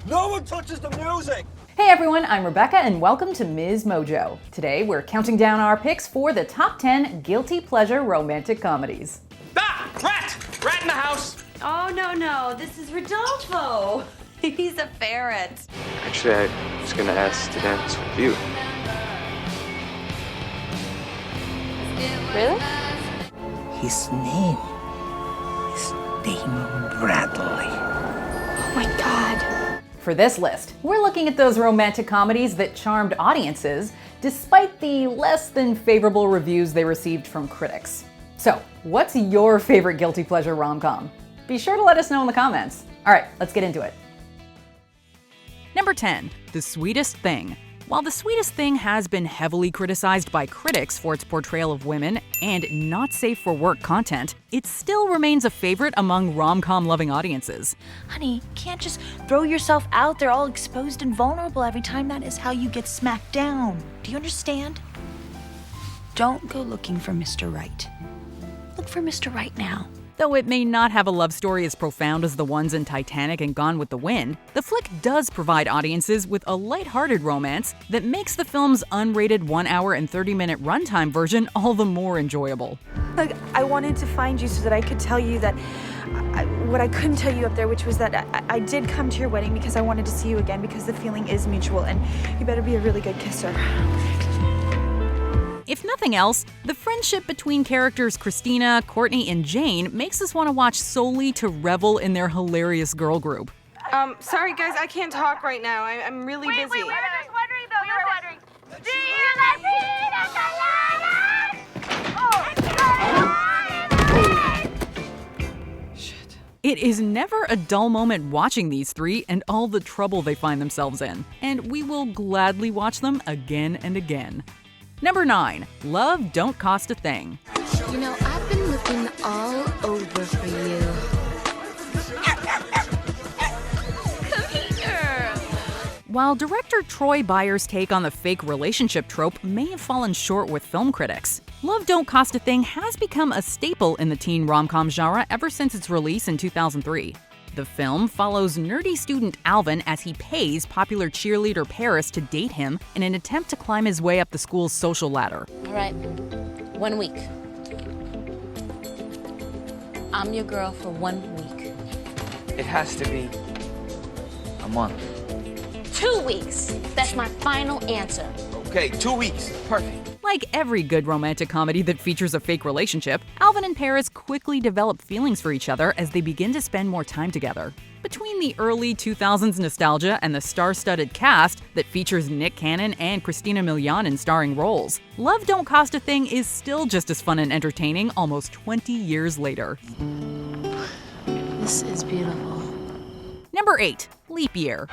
No one touches the music! Hey everyone, I'm Rebecca and welcome to MsMojo. Today we're counting down our picks for the top 10 guilty pleasure romantic comedies. Ah! Rat! Rat in the house! Oh, no, this is Rodolfo. He's a ferret. Actually, I was gonna ask to dance with you. Really? His name is Damon Bradley. Oh my God. For this list, we're looking at those romantic comedies that charmed audiences despite the less than favorable reviews they received from critics. So, what's your favorite guilty pleasure rom-com? Be sure to let us know in the comments. All right, let's get into it. Number 10, The Sweetest Thing. While The Sweetest Thing has been heavily criticized by critics for its portrayal of women and not safe for work content, it still remains a favorite among rom-com loving audiences. Honey, you can't just throw yourself out there all exposed and vulnerable every time. That is how you get smacked down. Do you understand? Don't go looking for Mr. Right. Look for Mr. Right now. Though it may not have a love story as profound as the ones in Titanic and Gone with the Wind, the flick does provide audiences with a lighthearted romance that makes the film's unrated 1 hour and 30-minute runtime version all the more enjoyable. Look, I wanted to find you so that I could tell you that what I couldn't tell you up there, which was that I did come to your wedding because I wanted to see you again because the feeling is mutual and you better be a really good kisser. If nothing else, the friendship between characters Christina, Courtney, and Jane makes us want to watch solely to revel in their hilarious girl group. Sorry guys, I can't talk right now. I'm really busy. We were just wondering though. We were wondering. Do you like pina coladas? Shit. It is never a dull moment watching these three and all the trouble they find themselves in, and we will gladly watch them again and again. Number 9, Love Don't Cost a Thing. You know, I've been looking all over for you. Come here. While director Troy Byer's take on the fake relationship trope may have fallen short with film critics, Love Don't Cost a Thing has become a staple in the teen rom-com genre ever since its release in 2003. The film follows nerdy student Alvin as he pays popular cheerleader Paris to date him in an attempt to climb his way up the school's social ladder. All right, 1 week. I'm your girl for 1 week. It has to be a month. 2 weeks. That's my final answer. Okay, 2 weeks. Perfect. Like every good romantic comedy that features a fake relationship, Alvin and Paris quickly develop feelings for each other as they begin to spend more time together. Between the early 2000s nostalgia and the star-studded cast that features Nick Cannon and Christina Milian in starring roles, Love Don't Cost a Thing is still just as fun and entertaining almost 20 years later. This is beautiful. Number 8, Leap Year.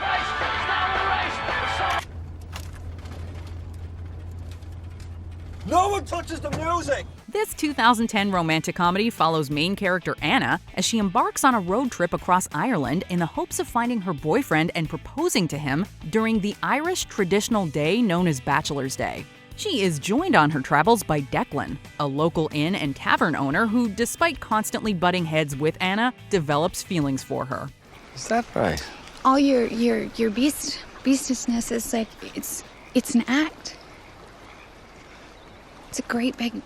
No one touches the music! This 2010 romantic comedy follows main character Anna as she embarks on a road trip across Ireland in the hopes of finding her boyfriend and proposing to him during the Irish traditional day known as Bachelor's Day. She is joined on her travels by Declan, a local inn and tavern owner who, despite constantly butting heads with Anna, develops feelings for her. Is that right? All your beastness is like it's an act. It's a great big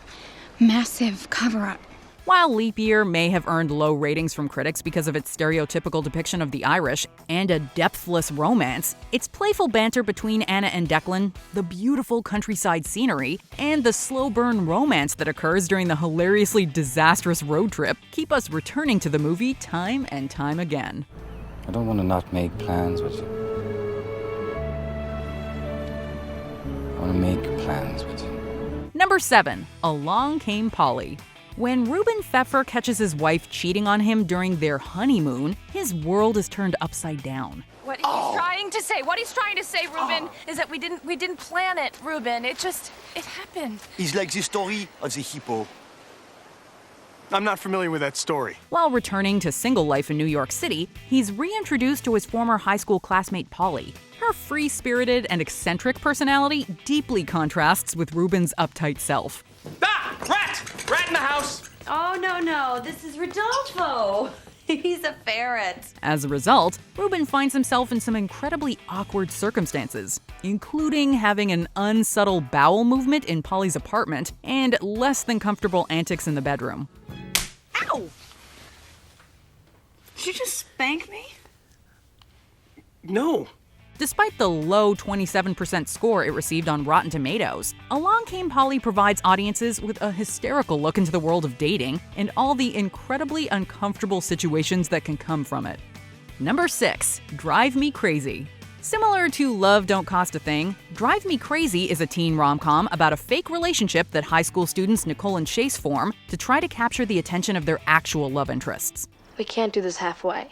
massive cover-up. While Leap Year may have earned low ratings from critics because of its stereotypical depiction of the Irish and a depthless romance, its playful banter between Anna and Declan, the beautiful countryside scenery, and the slow burn romance that occurs during the hilariously disastrous road trip keep us returning to the movie time and time again. I don't want to not make plans with you. I want to make plans with you. Number 7, Along Came Polly. When Ruben Pfeffer catches his wife cheating on him during their honeymoon, his world is turned upside down. What he's trying to say, Ruben, is that we didn't plan it, Ruben. It happened. It's like the story of the hippo. I'm not familiar with that story. While returning to single life in New York City, he's reintroduced to his former high school classmate Polly. Her free-spirited and eccentric personality deeply contrasts with Ruben's uptight self. Ah! Rat! Rat in the house! Oh, no, this is Rodolfo. He's a ferret. As a result, Ruben finds himself in some incredibly awkward circumstances, including having an unsubtle bowel movement in Polly's apartment and less than comfortable antics in the bedroom. Ow! Did you just spank me? No. Despite the low 27% score it received on Rotten Tomatoes, Along Came Polly provides audiences with a hysterical look into the world of dating and all the incredibly uncomfortable situations that can come from it. Number 6, Drive Me Crazy. Similar to Love Don't Cost a Thing, Drive Me Crazy is a teen rom-com about a fake relationship that high school students Nicole and Chase form to try to capture the attention of their actual love interests. We can't do this halfway.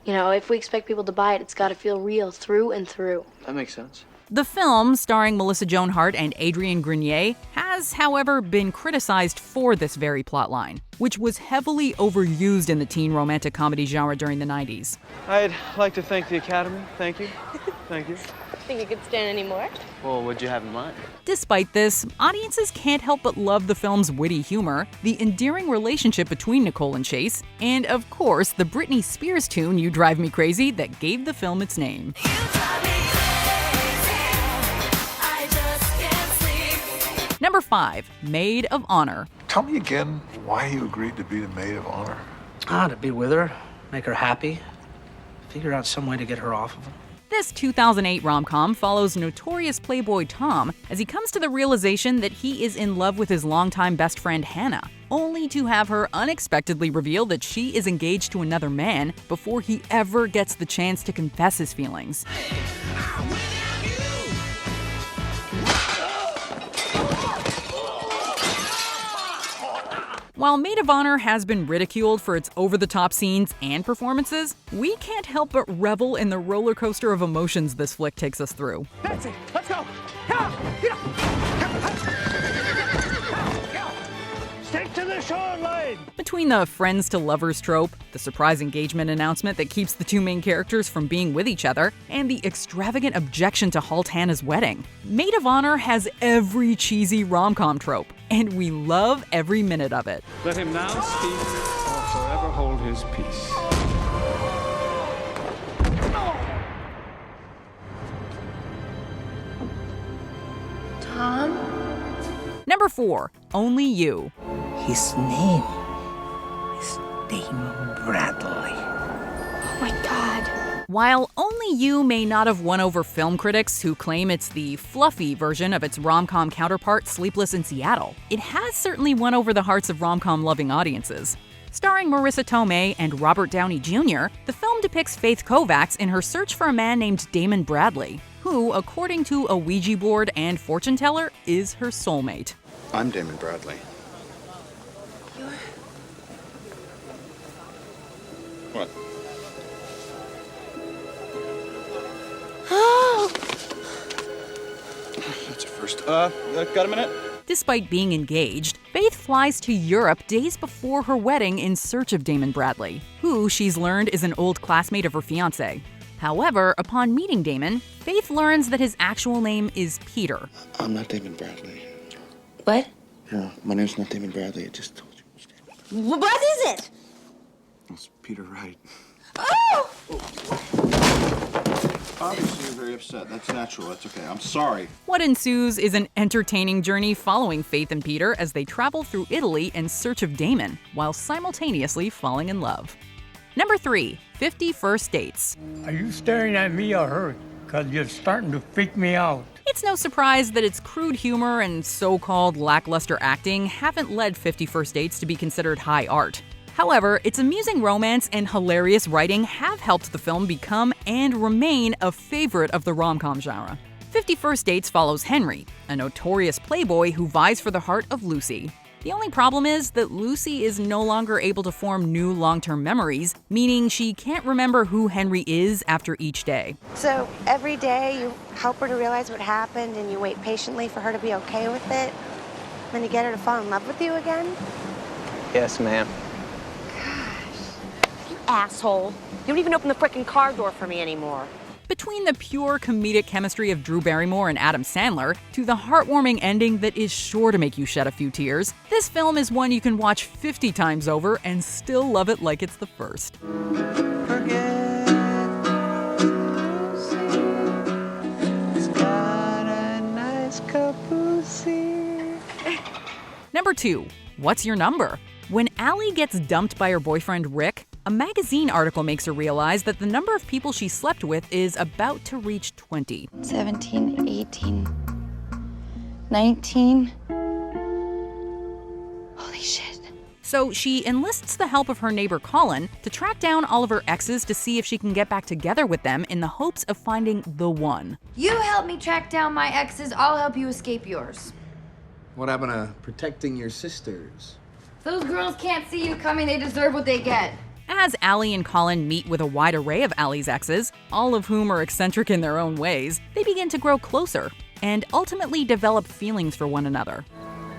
You know, if we expect people to buy it, it's got to feel real through and through. That makes sense. The film, starring Melissa Joan Hart and Adrienne Grenier, has, however, been criticized for this very plotline, which was heavily overused in the teen romantic comedy genre during the 90s. I'd like to thank the Academy. Thank you. Thank you. Think you could stand any more? Well, what'd you have in mind? Despite this, audiences can't help but love the film's witty humor, the endearing relationship between Nicole and Chase, and of course, the Britney Spears tune You Drive Me Crazy that gave the film its name. Number 5, Maid of Honor. Tell me again why you agreed to be the Maid of Honor. To be with her, make her happy, figure out some way to get her off of him. This 2008 rom-com follows notorious playboy Tom as he comes to the realization that he is in love with his longtime best friend Hannah, only to have her unexpectedly reveal that she is engaged to another man before he ever gets the chance to confess his feelings. While Maid of Honor has been ridiculed for its over-the-top scenes and performances, we can't help but revel in the roller coaster of emotions this flick takes us through. That's it. Let's go. Stick to the shoreline! Between the friends to lovers trope, the surprise engagement announcement that keeps the two main characters from being with each other, and the extravagant objection to halt Hannah's wedding, Maid of Honor has every cheesy rom-com trope, and we love every minute of it. Let him now speak or forever hold his peace. Tom? Number 4, Only You. His name is Damon Bradley. Oh my God. While Only You may not have won over film critics who claim it's the fluffy version of its rom-com counterpart Sleepless in Seattle, it has certainly won over the hearts of rom-com loving audiences. Starring Marissa Tomei and Robert Downey Jr., the film depicts Faith Kovacs in her search for a man named Damon Bradley, who, according to a Ouija board and fortune teller, is her soulmate. I'm Damon Bradley. What? That's a first. Got a minute? Despite being engaged, Faith flies to Europe days before her wedding in search of Damon Bradley, who she's learned is an old classmate of her fiancé. However, upon meeting Damon, Faith learns that his actual name is Peter. I'm not Damon Bradley. What? Yeah, my name's not Damon Bradley. I just told you. What is it? It's Peter Wright. Oh! Obviously, you're very upset. That's natural. That's okay. I'm sorry. What ensues is an entertaining journey following Faith and Peter as they travel through Italy in search of Damon, while simultaneously falling in love. Number 3, 50 First Dates. Are you staring at me or her? Because you're starting to freak me out. It's no surprise that its crude humor and so-called lackluster acting haven't led 50 First Dates to be considered high art. However, its amusing romance and hilarious writing have helped the film become and remain a favorite of the rom-com genre. 50 First Dates follows Henry, a notorious playboy who vies for the heart of Lucy. The only problem is that Lucy is no longer able to form new long-term memories, meaning she can't remember who Henry is after each day. So every day you help her to realize what happened and you wait patiently for her to be okay with it? Then you get her to fall in love with you again? Yes, ma'am. Asshole. You don't even open the frickin' car door for me anymore. Between the pure comedic chemistry of Drew Barrymore and Adam Sandler to the heartwarming ending that is sure to make you shed a few tears, this film is one you can watch 50 times over and still love it like it's the first. Number 2. What's your number? When Allie gets dumped by her boyfriend Rick, a magazine article makes her realize that the number of people she slept with is about to reach 20. 17, 18, 19. Holy shit. So she enlists the help of her neighbor Colin to track down all of her exes to see if she can get back together with them in the hopes of finding the one. You help me track down my exes, I'll help you escape yours. What happened to protecting your sisters? Those girls can't see you coming, they deserve what they get. As Allie and Colin meet with a wide array of Allie's exes, all of whom are eccentric in their own ways, they begin to grow closer and ultimately develop feelings for one another.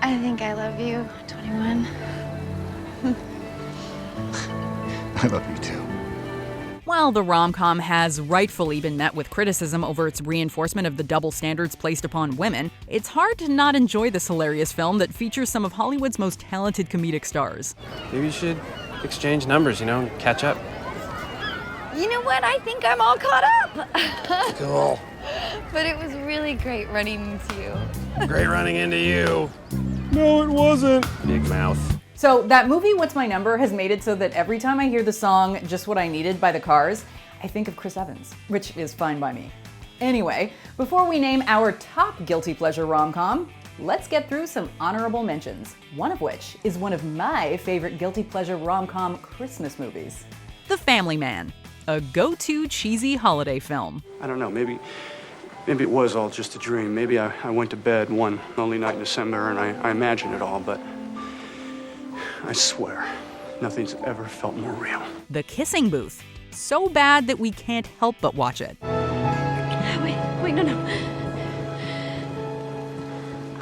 I think I love you, 21. I love you too. While the rom-com has rightfully been met with criticism over its reinforcement of the double standards placed upon women, it's hard to not enjoy this hilarious film that features some of Hollywood's most talented comedic stars. Maybe you should exchange numbers, and catch up. You know what? I think I'm all caught up. Cool. But it was really great running into you. Great running into you. No, it wasn't. Big mouth. So that movie, What's My Number, has made it so that every time I hear the song Just What I Needed by the Cars, I think of Chris Evans, which is fine by me. Anyway, before we name our top guilty pleasure rom-com, let's get through some honorable mentions, one of which is one of my favorite guilty pleasure rom-com Christmas movies. The Family Man, a go-to cheesy holiday film. I don't know, maybe it was all just a dream. Maybe I went to bed one lonely night in December and I imagined it all, but I swear, nothing's ever felt more real. The Kissing Booth, so bad that we can't help but watch it. Wait, no.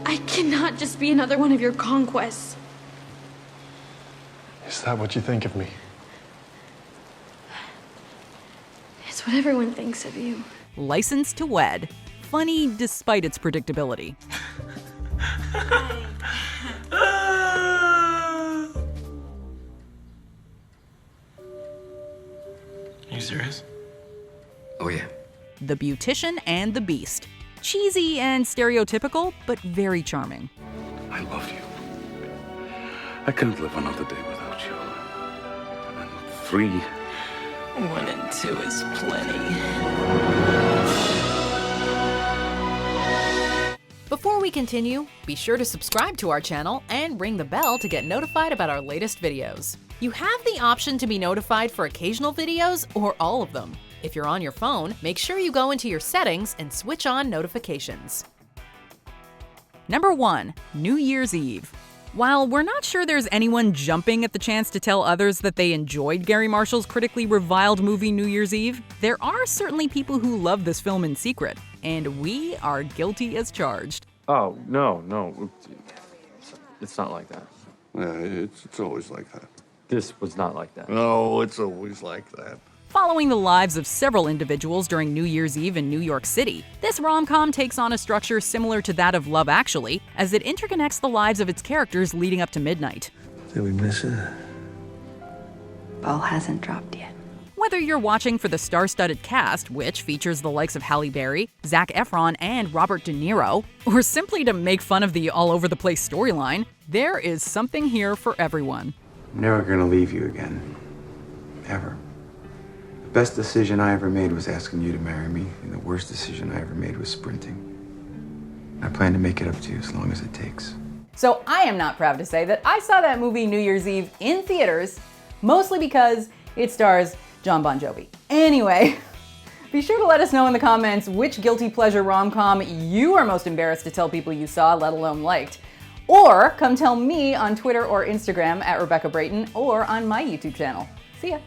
I cannot just be another one of your conquests. Is that what you think of me? It's what everyone thinks of you. License to Wed, funny despite its predictability. Are you serious? Oh, yeah. The Beautician and the Beast. Cheesy and stereotypical, but very charming. I love you. I couldn't live another day without you. And 3. 1 and 2 is plenty. Before we continue, be sure to subscribe to our channel and ring the bell to get notified about our latest videos. You have the option to be notified for occasional videos or all of them. If you're on your phone, make sure you go into your settings and switch on notifications. Number 1, New Year's Eve. While we're not sure there's anyone jumping at the chance to tell others that they enjoyed Gary Marshall's critically reviled movie New Year's Eve, there are certainly people who love this film in secret, and we are guilty as charged. Oh, no. It's not like that. Yeah, it's always like that. This was not like that. No, it's always like that. Following the lives of several individuals during New Year's Eve in New York City, this rom-com takes on a structure similar to that of Love Actually, as it interconnects the lives of its characters leading up to midnight. Did we miss it? Ball hasn't dropped yet. Whether you're watching for the star-studded cast, which features the likes of Halle Berry, Zac Efron, and Robert De Niro, or simply to make fun of the all-over-the-place storyline, there is something here for everyone. I'm never gonna leave you again. Ever. The best decision I ever made was asking you to marry me, and the worst decision I ever made was sprinting. I plan to make it up to you as long as it takes. So I am not proud to say that I saw that movie New Year's Eve in theaters, mostly because it stars Jon Bon Jovi. Anyway, be sure to let us know in the comments which guilty pleasure rom-com you are most embarrassed to tell people you saw, let alone liked. Or come tell me on Twitter or Instagram at Rebecca Brayton or on my YouTube channel. See ya.